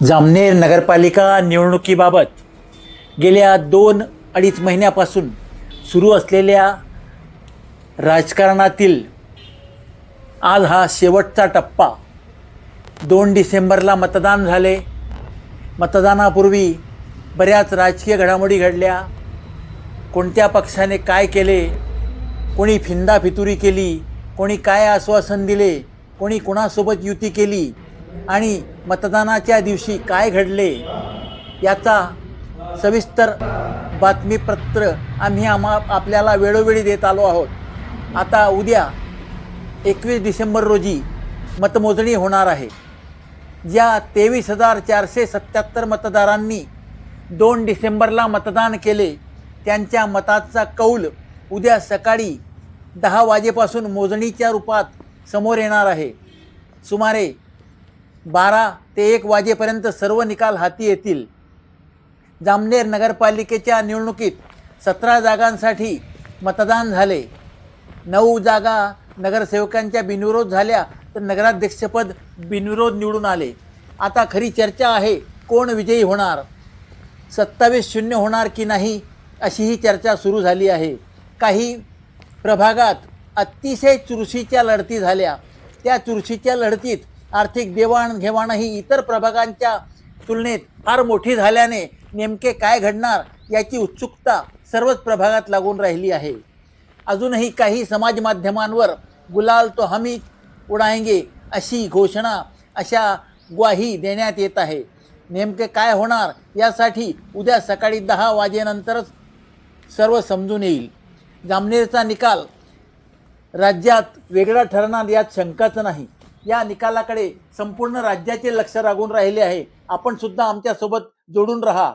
जामनेर नगरपालिका निवडणुकीबाबत गेल्या 2-2.5 महिन्यापासून सुरू असलेल्या राजकारणातील आज हा शेवटचा टप्पा। 2 डिसेंबरला मतदान झाले। मतदानापूर्वी बऱ्याच राजकीय घडामोडी घडल्या। कोणत्या पक्षाने काय केले, कोणी फिंदाफितुरी केली, कोणी काय आश्वासन दिले, कोणी कुणासोबत युती केली आणि मतदानाच्या दिवशी काय घडले याचा सविस्तर बातमीपत्र आम्ही आपल्याला वेळोवेळी देत आलो आहोत। आता उद्या 21 डिसेंबर रोजी मतमोजणी होणार आहे। ज्या 23,477 मतदारांनी 2 डिसेंबरला मतदान केले त्यांच्या मताचा कौल उद्या सकाळी 10 वाजेपासून मोजणीच्या रूपात समोर येणार आहे। सुमारे 12 ते 1 वाजेपर्यंत सर्व निकाल हाती येतील। जामनेर नगरपालिकेच्या निवडणुकीत 17 जागांसाठी मतदान झाले। 9 जागा नगरसेवकांच्या बिनविरोध झाल्या तर नगराध्यक्षपद बिनविरोध निवडून आले। आता खरी चर्चा आहे कोण विजयी होणार, 27-0 होणार की नाही अशी ही चर्चा सुरू झाली आहे। काही प्रभागात अतिशय चुरशीच्या लढती झाल्या। त्या चुरशीच्या लढतीत आर्थिक देवाणघेवाणही इतर प्रभागांच्या तुलनेत फार मोठी झाल्याने नेमके काय घडणार याची उत्सुकता सर्वच प्रभागात लागून राहिली आहे। अजूनही काही समाज माध्यमांवर गुलाल तो हम ही उडाएंगे अशी घोषणा, अशा ग्वाही देण्यात येत आहे। नेमके काय होणार यासाठी उद्या सकाळी 10 वाजेनंतरच सर्व समजून येईल। जामनेरचा निकाल राज्यात वेगळा ठरणार यात शंकाच नाही। या निकालाकडे संपूर्ण राज्याचे लक्ष लागून राहिले आहे। आपण सुद्धा आमच्यासोबत जोडून रहा।